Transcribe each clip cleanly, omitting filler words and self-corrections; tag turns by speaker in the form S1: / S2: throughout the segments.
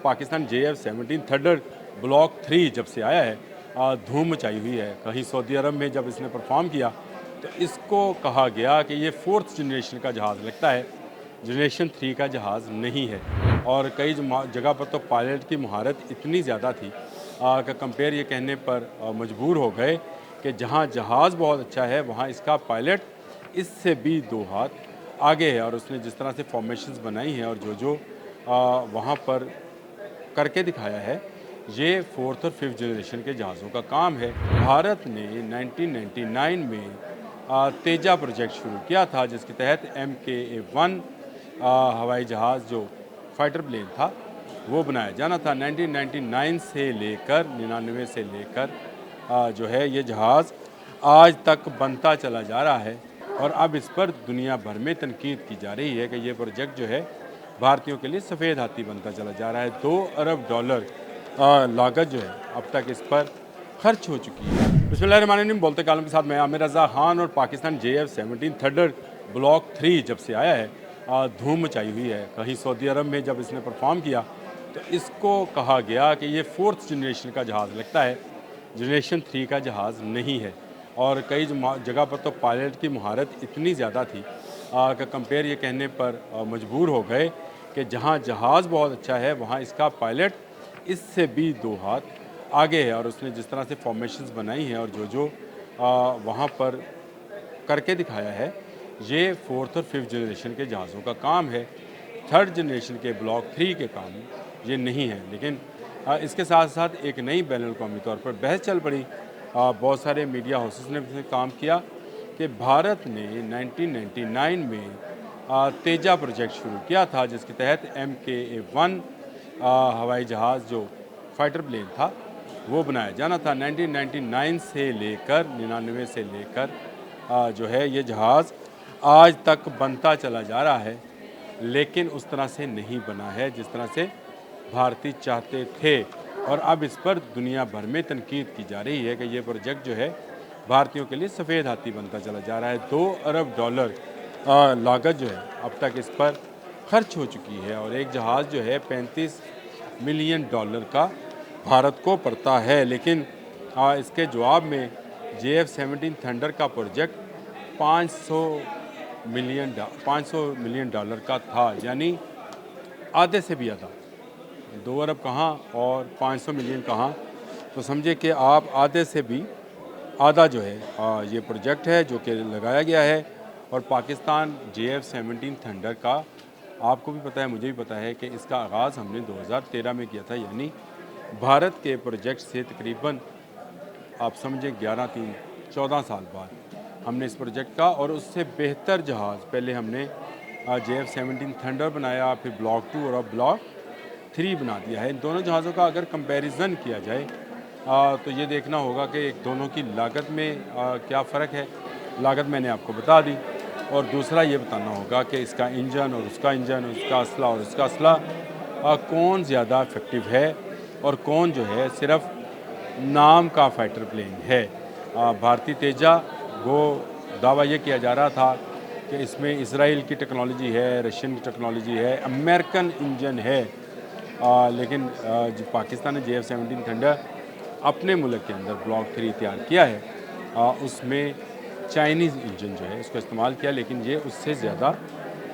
S1: Pakistan JF-17 thunder block 3 जब से आया है धूम मचाई हुई है। कहीं सऊदी अरब में जब इसने परफॉर्म किया तो इसको कहा गया कि ये 4th जनरेशन का जहाज़ लगता है, जनरेशन 3 का जहाज़ नहीं है। और कई जगह पर तो पायलट की महारत इतनी ज़्यादा थी कि कंपेयर ये कहने पर मजबूर हो गए कि जहाँ जहाज़ बहुत अच्छा है वहाँ इसका पायलट इससे भी 2 हाथ आगे है। और उसने जिस तरह से फॉर्मेशंस बनाई हैं और जो वहाँ पर करके दिखाया है, ये 4th और 5th जनरेशन के जहाज़ों का काम है। भारत ने 1999 में तेजा प्रोजेक्ट शुरू किया था, जिसके तहत MKA-1 हवाई जहाज़ जो फाइटर प्लेन था वो बनाया जाना था। 1999 से लेकर 99 से लेकर जो है ये जहाज़ आज तक बनता चला जा रहा है। और अब इस पर दुनिया भर में तनकीद की जा रही है कि ये प्रोजेक्ट जो है भारतीयों के लिए सफ़ेद हाथी बनता चला जा रहा है। $2 अरब लागत जो है अब तक इस पर खर्च हो चुकी है। बिस्मिल्लाहिर्रहमानिर्रहीम, बोलते कालम के साथ मैं आमिर रज़ा खान। और पाकिस्तान JF-17 थंडर ब्लॉक 3 जब से आया है धूम मचाई हुई है। कहीं सऊदी अरब में जब इसने परफॉर्म किया तो इसको कहा गया कि ये 4th जनरेशन का जहाज़ लगता है, जनरेशन 3 का जहाज़ नहीं है। और कई जगह पर तो पायलट की महारत इतनी ज़्यादा थी कि कंपेयर ये कहने पर मजबूर हो गए कि जहाँ जहाज़ बहुत अच्छा है वहाँ इसका पायलट इससे भी 2 हाथ आगे है। और उसने जिस तरह से फॉर्मेशंस बनाई हैं और जो वहाँ पर करके दिखाया है, ये 4th और 5th जनरेशन के जहाज़ों का काम है। 3rd जनरेशन के ब्लॉक 3 के काम ये नहीं है। लेकिन इसके साथ साथ एक नई बैनुल-अक़वामी तौर पर बहस चल पड़ी। बहुत सारे मीडिया हाउसेस ने भी काम किया कि भारत ने 1999 में तेजा प्रोजेक्ट शुरू किया था, जिसके तहत MKA-1 हवाई जहाज़ जो फाइटर प्लेन था वो बनाया जाना था। 1999 से लेकर 99 से लेकर जो है ये जहाज़ आज तक बनता चला जा रहा है, लेकिन उस तरह से नहीं बना है जिस तरह से भारतीय चाहते थे। और अब इस पर दुनिया भर में तनकीद की जा रही है कि ये प्रोजेक्ट जो है भारतीयों के लिए सफ़ेद हाथी बनता चला जा रहा है। $2 अरब लागत जो है अब तक इस पर खर्च हो चुकी है। और एक जहाज़ जो है $35 मिलियन का भारत को पड़ता है। लेकिन इसके जवाब में JF-17 थंडर का प्रोजेक्ट 500 मिलियन डॉलर का था, यानी आधे से भी ज़्यादा। 2 अरब कहाँ और 500 मिलियन कहाँ, तो समझे कि आप आधे से भी आधा जो है ये प्रोजेक्ट है जो कि लगाया गया है। और पाकिस्तान JF-17 थंडर का आपको भी पता है, मुझे भी पता है कि इसका आगाज़ हमने 2013 में किया था, यानी भारत के प्रोजेक्ट से तकरीबन आप समझे 14 साल बाद हमने इस प्रोजेक्ट का और उससे बेहतर जहाज़ पहले हमने JF-17 थंडर बनाया, फिर ब्लॉक 2 और अब ब्लॉक 3 बना दिया है। इन दोनों जहाज़ों का अगर कंपैरिजन किया जाए तो ये देखना होगा कि दोनों की लागत में क्या फ़र्क है। लागत मैंने आपको बता दी। और दूसरा ये बताना होगा कि इसका इंजन और उसका इंजन, उसका असला और उसका असला कौन ज़्यादा इफ़ेक्टिव है और कौन जो है सिर्फ़ नाम का फ़ाइटर प्लेन है। भारतीय तेजा वो दावा ये किया जा रहा था कि इसमें इसराइल की टेक्नोलॉजी है, रशियन की टेक्नोलॉजी है, अमेरिकन इंजन है। लेकिन जो पाकिस्तान ने JF-17 थंडर अपने मुल्क के अंदर ब्लॉक 3 तैयार किया है उसमें चाइनीज़ इंजन जो है इसको इस्तेमाल किया, लेकिन ये उससे ज़्यादा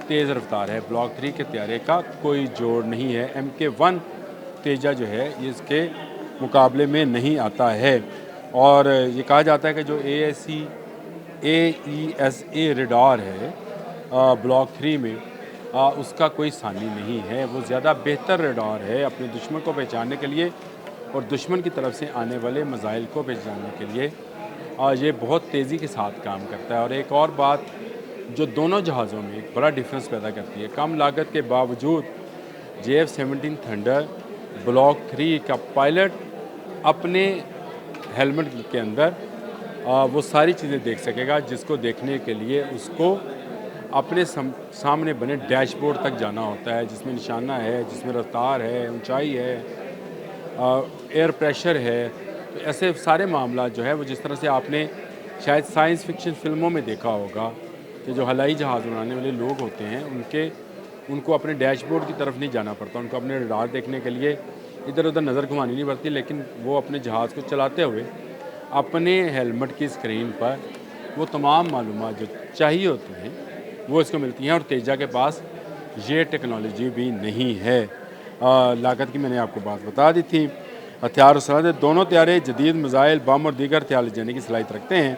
S1: तेज़ रफ्तार है। ब्लॉक 3 के तैयारे का कोई जोड़ नहीं है। MK-1 तेजा जो है ये इसके मुकाबले में नहीं आता है। और ये कहा जाता है कि जो AESA रडार है ब्लॉक 3 में उसका कोई सानी नहीं है। वो ज़्यादा बेहतर रडार है अपने दुश्मन को पहचानने के लिए और दुश्मन की तरफ से आने वाले मज़ाइल को पहचानने के लिए ये बहुत तेज़ी के साथ काम करता है। और एक और बात जो दोनों जहाज़ों में एक बड़ा डिफरेंस पैदा करती है, कम लागत के बावजूद JF-17 थंडर ब्लॉक 3 का पायलट अपने हेलमेट के अंदर वो सारी चीज़ें देख सकेगा जिसको देखने के लिए उसको अपने सामने बने डैशबोर्ड तक जाना होता है, जिसमें निशाना है, जिसमें रफ्तार है, ऊंचाई है, एयर प्रेशर है। तो ऐसे सारे मामला जो है वो जिस तरह से आपने शायद साइंस फिक्शन फिल्मों में देखा होगा कि जो हवाई जहाज़ बनाने वाले लोग होते हैं उनके उनको अपने डैशबोर्ड की तरफ नहीं जाना पड़ता, उनको अपने रडार देखने के लिए इधर उधर नज़र घुमानी नहीं पड़ती, लेकिन वो अपने जहाज़ को चलाते हुए अपने हेलमेट की स्क्रीन पर वो तमाम मालूमात जो चाहिए होती हैं वो इसको मिलती हैं। और तेजा के पास ये टेक्नोलॉजी भी नहीं है। लागत की मैंने आपको बात बता दी थी। हथियार और सरहद दोनों तैयारे जदीद मिज़ाइल, बम और दीगर हथियार ले जाने की सलाहियत रखते हैं।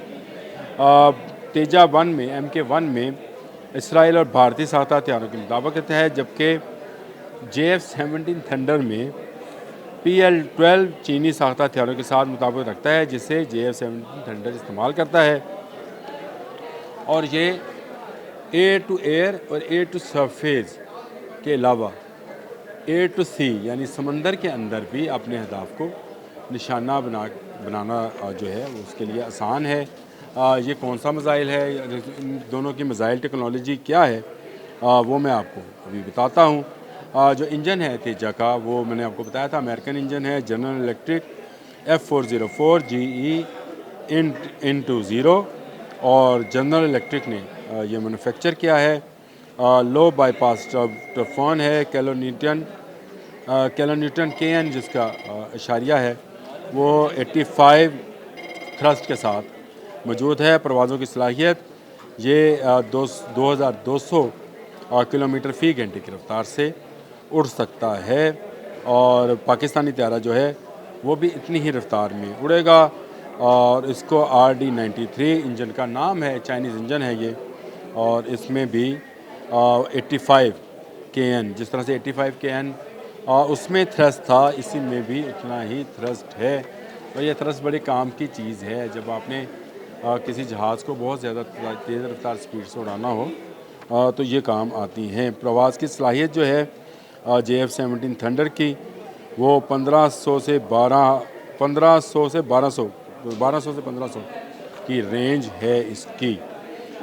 S1: तेजा 1 में MK1 में इसराइल और भारतीय साख्ता हथियारों की मुताबिकत है, जबकि JF-17 थंडर में PL-12 चीनी साख्ता हथियारों के साथ मुताबिकत रखता है, जिसे JF-17 थंडर इस्तेमाल करता है। और ये एयर टू एयर और एयर टू सरफेस के अलावा एयर टू सी यानी समंदर के अंदर भी अपने अहदाफ को निशाना बनाना जो है उसके लिए आसान है। ये कौन सा मिज़ाइल है, इन दोनों की मिज़ाइल टेक्नोलॉजी क्या है, वो मैं आपको अभी बताता हूँ। जो इंजन है तेजा का वो मैंने आपको बताया था अमेरिकन इंजन है, general electric F404 GE IN20 और जनरल इलेक्ट्रिक ने ये मैन्युफैक्चर किया है। लो बाईपास टर्फॉन है, किलोन्यूटन KN जिसका इशारिया है वो 85 थ्रस्ट के साथ मौजूद है। परवाज़ों की सलाहियत ये 2200 किलोमीटर फ़ी घंटे की रफ्तार से उड़ सकता है और पाकिस्तानी त्यारा जो है वो भी इतनी ही रफ्तार में उड़ेगा। और इसको RD-93 इंजन का नाम है, चाइनीज़ इंजन है ये, और इसमें भी 85 KN, जिस तरह से 85 KN उसमें थ्रस्ट था, इसी में भी उतना ही थ्रस्ट है। और ये थ्रस्ट बड़े काम की चीज़ है जब आपने किसी जहाज़ को बहुत ज़्यादा तेज़ रफ्तार स्पीड से उड़ाना हो तो ये काम आती हैं। प्रवास की सलाहियत जो है JF-17 थंडर की वो 1500 से 1200 की रेंज है इसकी।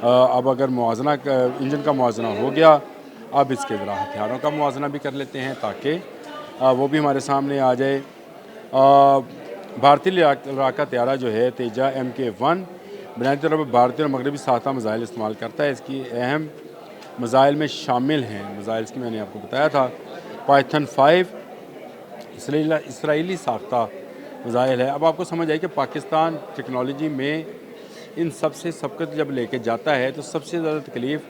S1: अब अगर मुआवजना इंजन का मुआवजना हो गया, अब इसके ज़रा हथियारों का मुआवजना भी कर लेते हैं ताकि वो भी हमारे सामने आ जाए। भारतीय लड़ाका त्यारा जो है तेजा MK1 बुनियादी तौर पर भारतीय और मगरबी साख्ता मिज़ाइल इस्तेमाल करता है। इसकी अहम मिज़ाइल में शामिल हैं, मिज़ाइल्स की मैंने आपको बताया था, पाइथन 5 इसराइली साख्ता मिज़ाइल है। अब आपको समझ आए कि पाकिस्तान टेक्नोलॉजी में इन सब से सबकत जब लेके जाता है तो सबसे ज़्यादा तकलीफ़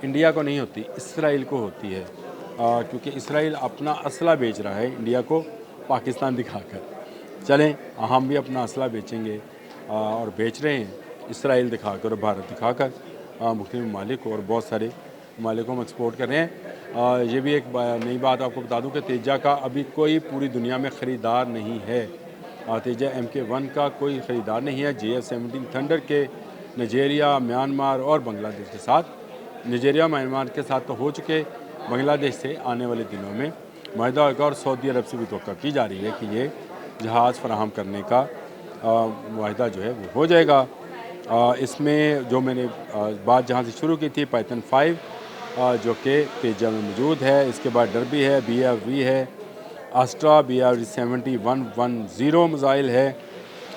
S1: इंडिया को नहीं होती, इसराइल को होती है, क्योंकि इसराइल अपना असला बेच रहा है इंडिया को पाकिस्तान दिखाकर। चलें हम भी अपना असला बेचेंगे और बेच रहे हैं इसराइल दिखाकर और भारत दिखाकर मुख्तलिफ ममालिक को, और बहुत सारे ममालिक को हम एक्सपोर्ट कर रहे हैं। ये भी एक नई बात आपको बता दूं कि तेजा का अभी कोई पूरी दुनिया में ख़रीदार नहीं है। तेजा MK1 का कोई ख़रीदार नहीं है। JF-17 थंडर के नाइजीरिया, म्यांमार और बांग्लादेश के साथ, नाइजीरिया म्यांमार के साथ तो हो चुके, बांग्लादेश से आने वाले दिनों में मुआहदा होगा और सऊदी अरब से भी तवक्को की जा रही है कि ये जहाज़ फराहम करने का मुआहदा जो है वो हो जाएगा। इसमें जो मैंने बात जहाँ से शुरू की थी पाइथन 5 जो कि तेजा में मौजूद है, इसके बाद डरबी है, BRV है, आस्ट्रा BRV-70-110 मिज़ाइल है,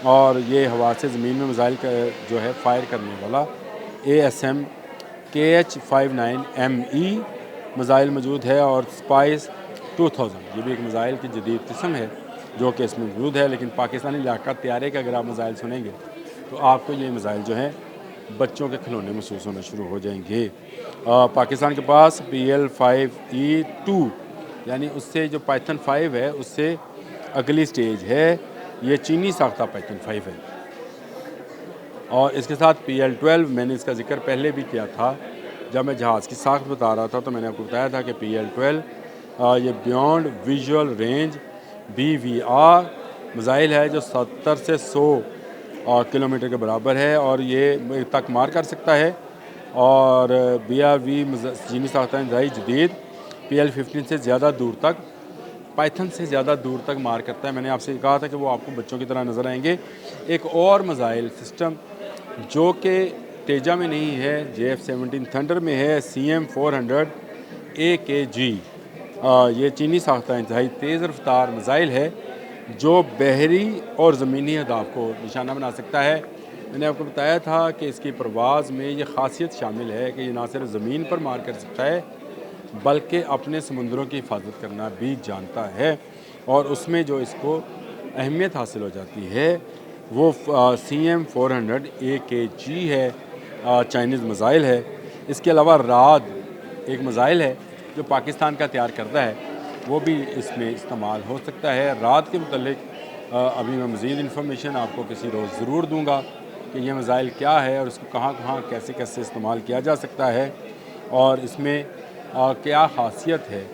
S1: और ये हवा से ज़मीन में मिज़ाइल का जो है फ़ायर करने वाला ASM KH-59ME मिज़ाइल मौजूद है, और स्पाइस 2000 ये भी एक मिज़ाइल की जदीद किस्म है जो कि इसमें मौजूद है। लेकिन पाकिस्तानी इलाका त्यारे का अगर आप मिज़ाइल सुनेंगे तो आपको ये मिज़ाइल जो हैं बच्चों के खिलौने महसूस होना शुरू हो जाएंगे। पाकिस्तान के पास PL-5E2 यानी उससे जो पाइथन 5 है उससे अगली स्टेज है, ये चीनी साख्ता पाइथन 5 है। और इसके साथ PL-12 मैंने इसका जिक्र पहले भी किया था जब मैं जहाज़ की साख्त बता रहा था, तो मैंने आपको बताया था कि PL-12 ये beyond visual range BVR missile है जो 70 से 100 किलोमीटर के बराबर है और ये तक मार कर सकता है। और BRV चीनी साख्ता इंतहाई जदीद PL-15 से ज़्यादा दूर तक, पाइथन से ज़्यादा दूर तक मार करता है। मैंने आपसे कहा था कि वो आपको बच्चों की तरह नज़र आएंगे। एक और मिज़ाइल सिस्टम जो कि तेजा में नहीं है, JF-17 थंडर में है, CM-400 AKG। ये चीनी साख्ता इंतहाई तेज़ रफ्तार मिज़ाइल है जो बहरी और ज़मीनी अहदाफ को निशाना बना सकता है। मैंने आपको बताया था कि इसकी परवाज़ में ये ख़ासियत शामिल है कि ये ना सिर्फ ज़मीन पर मार कर सकता है बल्कि अपने समुंदरों की हिफाजत करना भी जानता है। और उसमें जो इसको अहमियत हासिल हो जाती है वो CM-400 AKG है, चाइनीज़ मिसाइल है। इसके अलावा राद एक मिसाइल है जो पाकिस्तान का तैयार करता है, वो भी इसमें इस्तेमाल हो सकता है। रात के मुतल्लिक अभी मैं मज़ीद इन्फॉर्मेशन आपको किसी रोज़ ज़रूर दूंगा कि ये मिसाइल क्या है और इसको कहाँ कहाँ कैसे कैसे इस्तेमाल किया जा सकता है और इसमें क्या ख़ासियत है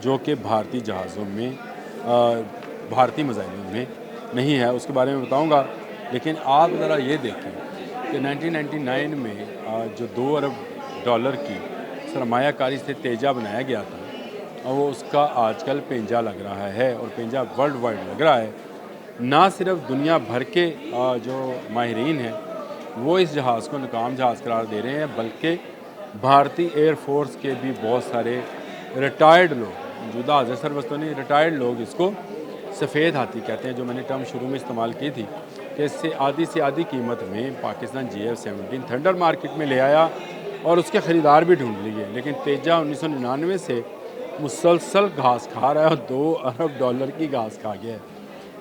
S1: जो कि भारतीय जहाज़ों में भारतीय मिसाइलों में नहीं है, उसके बारे में बताऊंगा। लेकिन आप ज़रा ये देखें कि 1999 में जो $2 अरब की सरमायाकारी से तेजा बनाया गया था, और वो उसका आजकल पेंजा लग रहा है और पेंजा वर्ल्ड वाइड लग रहा है। ना सिर्फ दुनिया भर के जो माहिरीन हैं वो इस जहाज़ को नाकाम जहाज़ करार दे रहे हैं, बल्कि भारतीय एयरफोर्स के भी बहुत सारे रिटायर्ड लोग, मौजूदा हाज़िर सरबस्त नहीं, रिटायर्ड लोग इसको सफ़ेद हाथी कहते हैं, जो मैंने टर्म शुरू में इस्तेमाल की थी कि इससे आधी कीमत में पाकिस्तान GF-17 थंडर मार्केट में ले आया और उसके ख़रीदार भी ढूंढ लिए। लेकिन तेजा 1999 से मुसलसल घास खा रहा है और $2 अरब की घास खा गया है।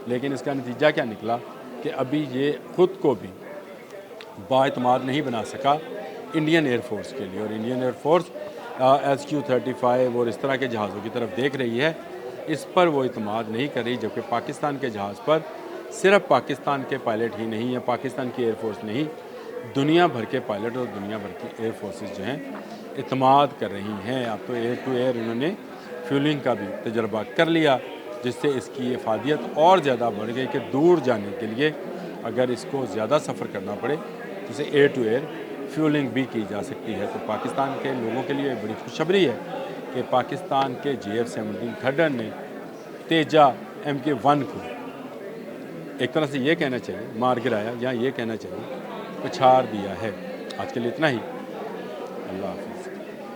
S1: लेकिन इसका नतीजा क्या निकला कि अभी ये ख़ुद को भी बाएतमाद नहीं बना सका इंडियन एयरफोर्स के लिए, और इंडियन एयरफोर्स SQ-35 और इस तरह के जहाज़ों की तरफ देख रही है, इस पर वो इतमाद नहीं कर रही। जबकि पाकिस्तान के जहाज़ पर सिर्फ पाकिस्तान के पायलट ही नहीं है, पाकिस्तान की एयरफोर्स नहीं, दुनिया भर के पायलट और दुनिया भर की एयरफोर्सेस जो हैं इतमाद कर रही हैं। अब तो एयर टू एयर इन्होंने फ्यूलिंग का भी तजर्बा कर लिया, जिससे इसकी अफादियत और ज़्यादा बढ़ गई कि दूर जाने के लिए अगर इसको ज़्यादा सफ़र करना पड़े तो इसे एयर टू एयर फ्यूलिंग भी की जा सकती है। तो पाकिस्तान के लोगों के लिए बड़ी खुशखबरी है कि पाकिस्तान के GF-17 थंडर ने तेजा MK-1 को एक तरह से ये कहना चाहिए मार गिराया, या ये कहना चाहिए पछाड़ दिया है। आज के लिए इतना ही। अल्लाह हाफ़िज़।